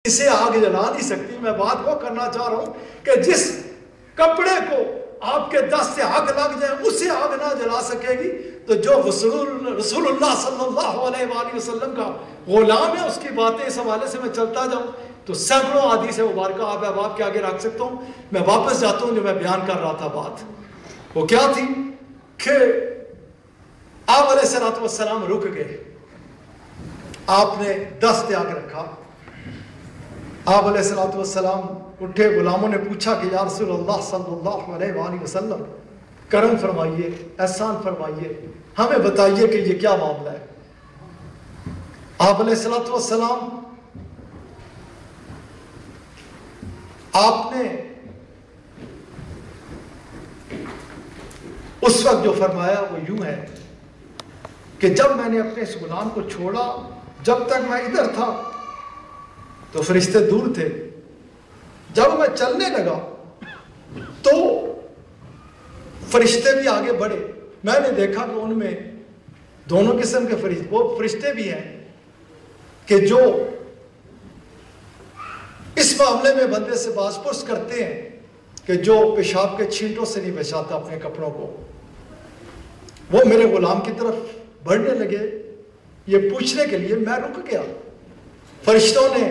اسے آگ جلا نہیں سکتی. میں بات وہ کرنا چاہ رہا ہوں کہ جس کپڑے کو آپ کے دست سے آگ لگ جائے اسے آگ نہ جلا سکے گی، تو جو رسول اللہ صلی اللہ علیہ وآلہ وسلم کا غلام ہے اس کی باتیں اس حوالے سے میں چلتا جاؤں تو سینکڑوں حدیث مبارکہ آپ احباب کے آگے رکھ سکتا ہوں. میں واپس جاتا ہوں جو میں بیان کر رہا تھا. بات وہ کیا تھی کہ آپ علیہ الصلوۃ والسلام رک گئے. آپ نے دست آگ رکھا. آپ علیہ الصلوۃ والسلام اٹھے. غلاموں نے پوچھا کہ یا رسول اللہ صلی اللہ علیہ وآلہ وسلم کرم فرمائیے، احسان فرمائیے، ہمیں بتائیے کہ یہ کیا معاملہ ہے. آپ علیہ الصلوۃ والسلام آپ نے اس وقت جو فرمایا وہ یوں ہے کہ جب میں نے اپنے اس غلام کو چھوڑا، جب تک میں ادھر تھا تو فرشتے دور تھے. جب میں چلنے لگا تو فرشتے بھی آگے بڑھے. میں نے دیکھا کہ ان میں دونوں قسم کے فرشتے، وہ فرشتے بھی ہیں کہ جو اس معاملے میں بندے سے باز پرس کرتے ہیں کہ جو پیشاب کے چھینٹوں سے نہیں بچاتا اپنے کپڑوں کو. وہ میرے غلام کی طرف بڑھنے لگے یہ پوچھنے کے لیے. میں رک گیا. فرشتوں نے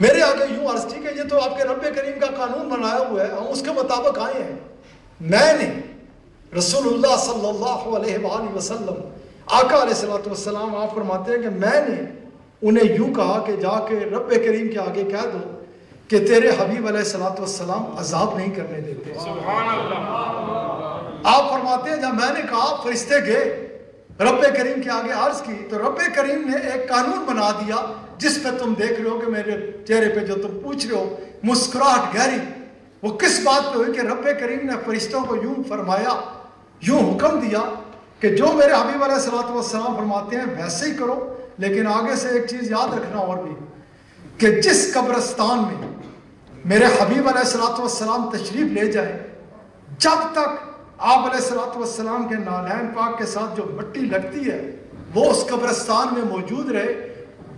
میرے آگے یوں عرض کی کہ یہ تو آپ کے رب کریم کا قانون بنایا ہوا ہے، ہم اس کے مطابق آئے ہیں. میں نے رسول اللہ صلی اللہ علیہ وآلہ وسلم آقا علیہ الصلوۃ والسلام آپ فرماتے ہیں کہ میں نے انہیں یوں کہا کہ جا کے رب کریم کے آگے کہہ دو کہ تیرے حبیب علیہ الصلوۃ والسلام عذاب نہیں کرنے دیتے. سبحان اللہ. آپ فرماتے ہیں جب میں نے کہا فرشتے گئے رب کریم کے آگے عرض کی تو رب کریم نے ایک قانون بنا دیا جس پہ تم دیکھ رہے ہو کہ میرے چہرے پہ جو تم پوچھ رہے ہو مسکراہٹ گہری، وہ کس بات پہ ہوئی کہ رب کریم نے فرشتوں کو یوں فرمایا، یوں حکم دیا کہ جو میرے حبیب علیہ الصلوۃ والسلام فرماتے ہیں ویسے ہی کرو. لیکن آگے سے ایک چیز یاد رکھنا اور بھی کہ جس قبرستان میں میرے حبیب علیہ الصلوۃ والسلام تشریف لے جائیں، جب تک آپ علیہ الصلوۃ والسلام کے نالین پاک کے ساتھ جو مٹی لگتی ہے وہ اس قبرستان میں موجود رہے.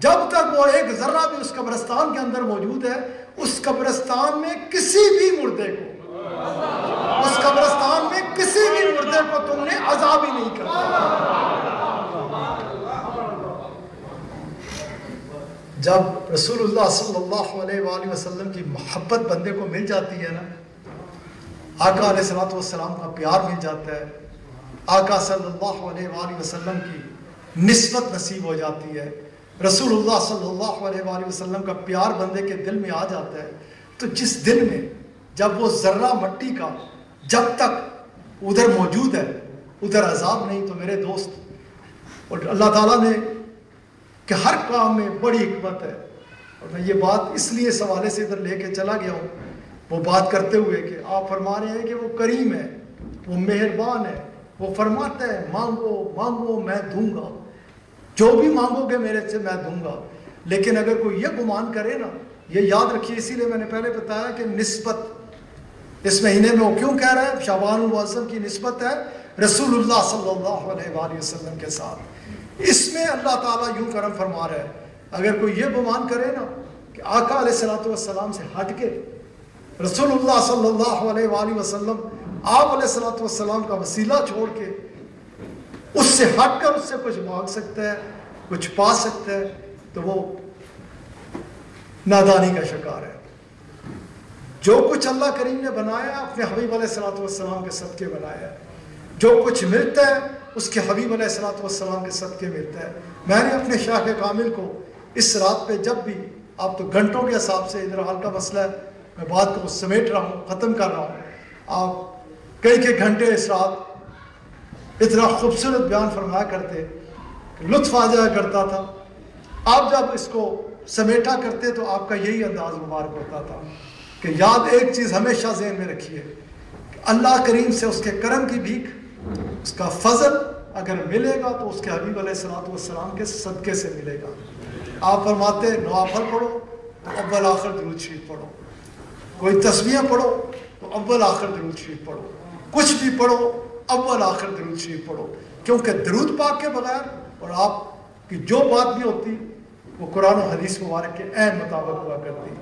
جب تک وہ ایک ذرہ بھی اس قبرستان کے اندر موجود ہے، اس قبرستان میں کسی بھی مردے کو، اس قبرستان میں کسی بھی مردے کو تم نے عذاب ہی نہیں کرنا. جب رسول اللہ صلی اللہ علیہ وآلہ وسلم کی محبت بندے کو مل جاتی ہے نا، آقا علیہ الصلوۃ والسلام کا پیار مل جاتا ہے، آقا صلی اللہ علیہ وآلہ وسلم کی نسبت نصیب ہو جاتی ہے، رسول اللہ صلی اللہ علیہ وآلہ وسلم کا پیار بندے کے دل میں آ جاتا ہے، تو جس دل میں جب وہ ذرہ مٹی کا جب تک ادھر موجود ہے ادھر عذاب نہیں. تو میرے دوست، اور اللہ تعالیٰ نے کہ ہر کام میں بڑی حکمت ہے، اور میں یہ بات اس لیے اس حوالے سے ادھر لے کے چلا گیا ہوں وہ بات کرتے ہوئے کہ آپ فرما رہے ہیں کہ وہ کریم ہے، وہ مہربان ہے، وہ فرماتا ہے مانگو مانگو میں دوں گا، جو بھی مانگو گے میرے سے میں دوں گا. لیکن اگر کوئی یہ گمان کرے نا، یہ یاد رکھیے، اسی لیے میں نے پہلے بتایا کہ نسبت اس مہینے میں وہ کیوں کہہ رہا ہے شعبان المعظم کی نسبت ہے رسول اللہ صلی اللہ علیہ وآلہ وسلم کے ساتھ. اس میں اللہ تعالیٰ یوں کرم فرما رہا ہے. اگر کوئی یہ گمان کرے نا کہ آقا علیہ الصلوۃ والسلام سے ہٹ کے رسول اللہ صلی اللہ علیہ وآلہ وسلم آپ علیہ الصلوۃ والسلام کا وسیلہ چھوڑ کے اس سے ہٹ کر اس سے کچھ مانگ سکتا ہے، کچھ پا سکتا ہے، تو وہ نادانی کا شکار ہے. جو کچھ اللہ کریم نے بنایا اپنے حبیب علیہ الصلوۃ والسلام کے صدقے بنایا ہے. جو کچھ ملتا ہے اس کے حبیب علیہ الصلوۃ والسلام کے صدقے ملتا ہے. میں نے اپنے شاہ کامل کو اس رات پہ جب بھی، آپ تو گھنٹوں کے حساب سے ادھر حال کا مسئلہ ہے، میں بات کو سمیٹ رہا ہوں، ختم کر رہا ہوں. آپ کئی گھنٹے اس رات اتنا خوبصورت بیان فرمایا کرتے، لطف آ جایا کرتا تھا. آپ جب اس کو سمیٹا کرتے تو آپ کا یہی انداز مبارک ہوتا تھا کہ یاد ایک چیز ہمیشہ ذہن میں رکھیے کہ اللہ کریم سے اس کے کرم کی بھیک، اس کا فضل اگر ملے گا تو اس کے حبیب علیہ الصلوۃ والسلام کے صدقے سے ملے گا. آپ فرماتے نوافل پڑھو تو اول آخر درود شریف پڑھو، کوئی تسبیح پڑھو تو اول آخر درود شریف پڑھو، کچھ بھی پڑھو اول آخر درود شریف پڑھو. کیونکہ درود پاک کے بغیر اور آپ کی جو بات بھی ہوتی وہ قرآن و حدیث مبارک کے عین مطابق ہوا کرتی.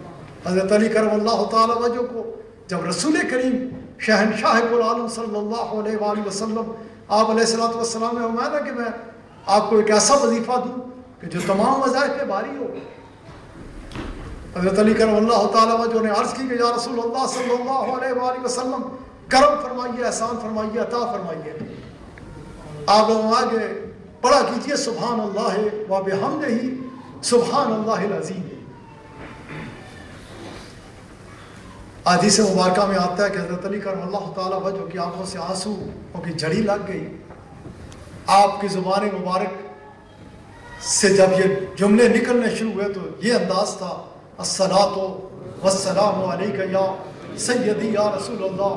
حضرت علی کرم اللہ تعالیٰ وجہ کو جب رسول کریم شہنشاہ العالم صلی اللہ علیہ وآلہ وسلم آپ علیہ السلام نے فرمایا نا کہ میں آپ کو ایک ایسا وظیفہ دوں کہ جو تمام وظائف پہ بھاری ہو. حضرت علی کرم اللہ تعالیٰ وجہ نے عرض کی کہ یا رسول اللہ صلی اللہ علیہ وآلہ وسلم کرم فرمائیے، احسان فرمائیے، عطا فرمائیے. آپ لوگ آگے پڑھا کیجئے سبحان اللہ و بحمدہ سبحان اللہ العظیم. حدیث مبارکہ میں آتا ہے کہ حضرت علی کرم اللہ تعالیٰ وجہ کی آنکھوں سے آنسو کی جھڑی لگ گئی. آپ کی زبان مبارک سے جب یہ جملے نکلنے شروع ہوئے تو یہ انداز تھا الصلاۃ والسلام علیک یا سیدی یا رسول اللہ،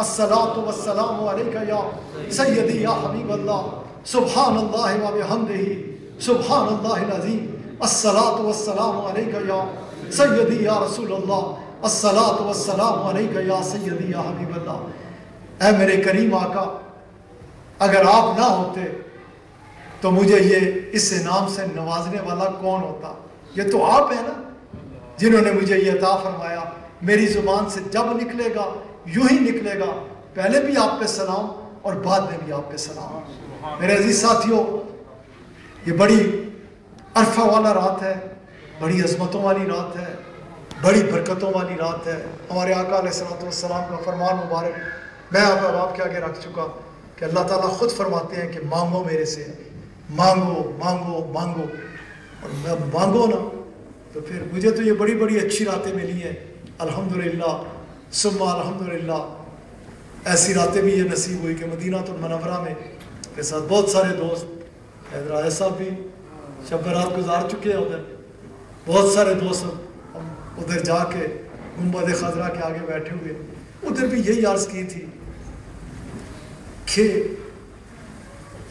الصلاۃ والسلام علیک یا سیدی یا حبیب اللہ، سبحان اللہ و بحمدہ سبحان اللہ العظیم، الصلاۃ والسلام علیک یا سیدی یا رسول اللہ، الصلاۃ والسلام علیک یا سیدی یا حبیب اللہ. اے میرے کریم آقا، اگر آپ نہ ہوتے تو مجھے یہ اس انعام سے نوازنے والا کون ہوتا؟ یہ تو آپ ہیں نا جنہوں نے مجھے یہ عطا فرمایا. میری زبان سے جب نکلے گا یوں ہی نکلے گا، پہلے بھی آپ پہ سلام اور بعد میں بھی آپ پہ سلام. میرے عزیز ساتھیوں، یہ بڑی عرفہ والا رات ہے، بڑی عظمتوں والی رات ہے، بڑی برکتوں والی رات ہے. ہمارے آقا علیہ السلام کا فرمان مبارک میں آپ کے آگے رکھ چکا کہ اللہ تعالیٰ خود فرماتے ہیں کہ مانگو میرے سے، مانگو مانگو مانگو. اور میں مانگو نا تو پھر مجھے تو یہ بڑی بڑی اچھی راتیں ملی ہیں الحمدللہ ثم الحمدللہ. ایسی راتیں بھی یہ نصیب ہوئی کہ مدینہ المنورہ میں کے ساتھ بہت سارے دوست، حیدر صاحب بھی شب برات گزار چکے ہیں ادھر، بہت سارے دوست ہم ادھر جا کے گنبد خضرا کے آگے بیٹھے ہوئے. ادھر بھی یہی عرض کی تھی کہ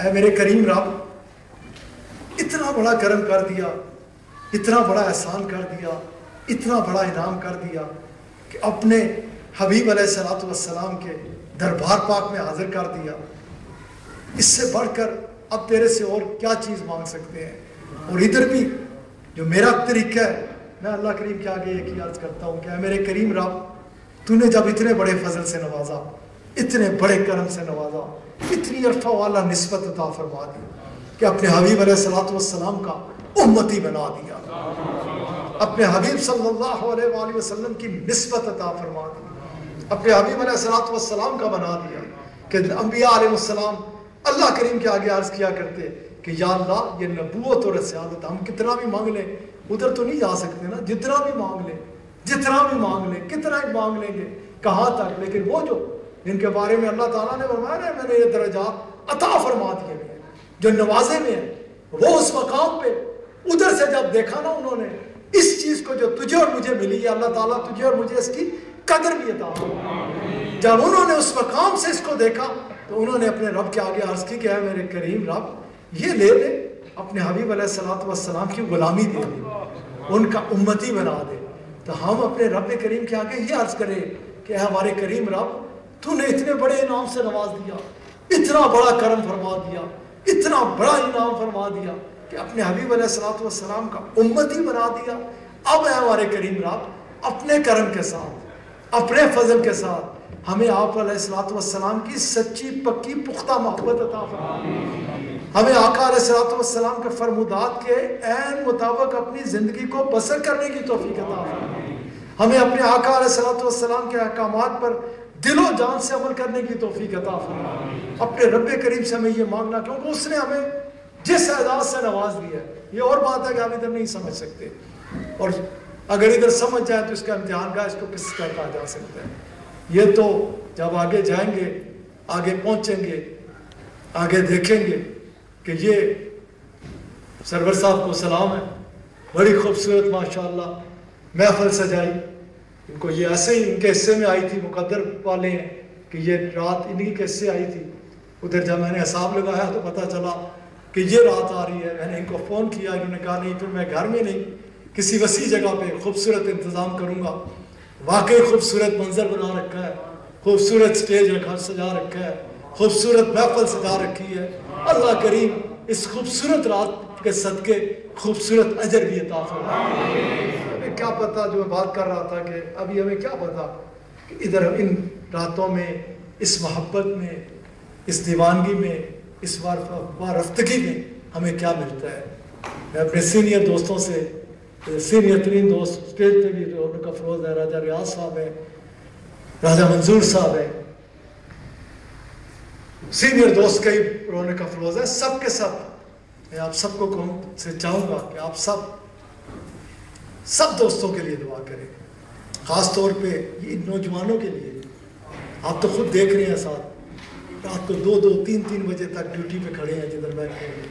اے میرے کریم رب، اتنا بڑا کرم کر دیا، اتنا بڑا احسان کر دیا، اتنا بڑا انعام کر دیا کہ اپنے حبیب علیہ السلام کے دربار پاک میں حاضر کر دیا. اس سے بڑھ کر اب تیرے سے اور کیا چیز مانگ سکتے ہیں؟ اور ادھر بھی جو میرا طریقہ ہے، میں اللہ کریم کے آگے ایک ہی عرض کرتا ہوں کہ اے میرے کریم رب، تو نے جب اتنے بڑے فضل سے نوازا، اتنے بڑے کرم سے نوازا، اتنی عرفہ والا نسبت عطا فرما دی کہ اپنے حبیب علیہ السلام کا امتی بنا دیا، اپنے حبیب صلی اللہ علیہ وآلہ وسلم کی نسبت عطا فرما دی، اپنے حبیب علیہ السلام کا بنا دیا کہ انبیاء علیہ السلام اللہ کریم کے آگے عرض کیا کرتے کہ یا اللہ، یہ نبوت اور رسالت ہم کتنا بھی مانگ لیں ادھر تو نہیں جا سکتے نا، جتنا بھی مانگ لیں، جتنا بھی مانگ لیں، کتنا ہی مانگ لیں گے، کہاں تک. لیکن وہ جو جن کے بارے میں اللہ تعالیٰ نے فرمایا نا میں نے یہ درجات عطا فرما دیے ہیں، جو نوازے میں ہیں، وہ اس مقام پہ ادھر سے جب دیکھا نا انہوں نے اس چیز کو جو تجھے اور مجھے ملی ہے، اللہ تعالیٰ تجھے اور مجھے اس کی قدر بھی عطا فرما. جب انہوں نے اس مقام سے اس کو دیکھا تو انہوں نے اپنے رب کے آگے عرض کی کہ اے میرے کریم رب، یہ لے لے، اپنے حبیب علیہ السلام کی غلامی دے دے، ان کا امتی بنا دے. تو ہم اپنے رب کریم کے آگے یہ عرض کریں کہ اے ہمارے کریم رب، تو نے اتنے بڑے انعام سے نواز دیا، اتنا بڑا کرم فرما دیا، اتنا بڑا انعام فرما دیا کہ اپنے حبیب علیہ السلام کا امتی بنا دیا. اب اے ہمارے کریم رب، اپنے کرم کے ساتھ، اپنے فضل کے ساتھ ہمیں آپ علیہ السلام کی سچی پکی پختہ محبت عطا فرما. ہمیں آقا علیہ السلام کے فرمودات کے عین مطابق اپنی زندگی کو بسر کرنے کی توفیق عطا فرما. ہمیں اپنے آقا علیہ السلام کے احکامات پر دل و جان سے عمل کرنے کی توفیق عطا فرما. اپنے رب کریم سے ہمیں یہ مانگنا، کیونکہ اس نے ہمیں جس اعزاز سے نواز دیا ہے، یہ اور بات ہے کہ ہم ادھر نہیں سمجھ سکتے، اور اگر ادھر سمجھ جائے تو اس کا امتحان کا اس کو کس طرح کہا جا سکتا ہے. یہ تو جب آگے جائیں گے، آگے پہنچیں گے، آگے دیکھیں گے کہ یہ سرور صاحب کو سلام ہے، بڑی خوبصورت ماشاءاللہ محفل سجائی. ان کو یہ ایسے ہی ان کے حصے میں آئی تھی، مقدر والے ہیں کہ یہ رات انہی کے حصے آئی تھی. ادھر جب میں نے حساب لگایا تو پتہ چلا کہ یہ رات آ رہی ہے. میں نے ان کو فون کیا، انہوں نے کہا نہیں، پھر میں گھر میں نہیں، کسی وسیع جگہ پہ خوبصورت انتظام کروں گا. واقعی خوبصورت منظر بنا رکھا ہے، خوبصورت سٹیج سجا رکھا ہے، خوبصورت محفل سجا رکھی ہے. اللہ کریم اس خوبصورت رات کے صدقے خوبصورت اجر بھی عطا فرمائے۔ ہمیں کیا پتا، جو میں بات کر رہا تھا کہ ابھی ہمیں کیا پتا کہ ادھر ان راتوں میں، اس محبت میں، اس دیوانگی میں، اس وارفتگی میں ہمیں کیا ملتا ہے۔ میں اپنے سینئر دوستوں سے، سینئر ترین دوست اسٹیج پہ بھی رونق افروز ہے، راجہ ریاض صاحب ہے، راجہ منظور صاحب ہے، سینئر دوست کئی رونق افروز ہے، سب کے سب میں آپ سب کو سے چاہوں گا کہ آپ سب دوستوں کے لیے دعا کریں، خاص طور پہ یہ نوجوانوں کے لیے۔ آپ تو خود دیکھ رہے ہیں ساتھ رات کو 2-2 3-3 بجے تک ڈیوٹی پہ کھڑے ہیں جدھر بیٹھے ہیں۔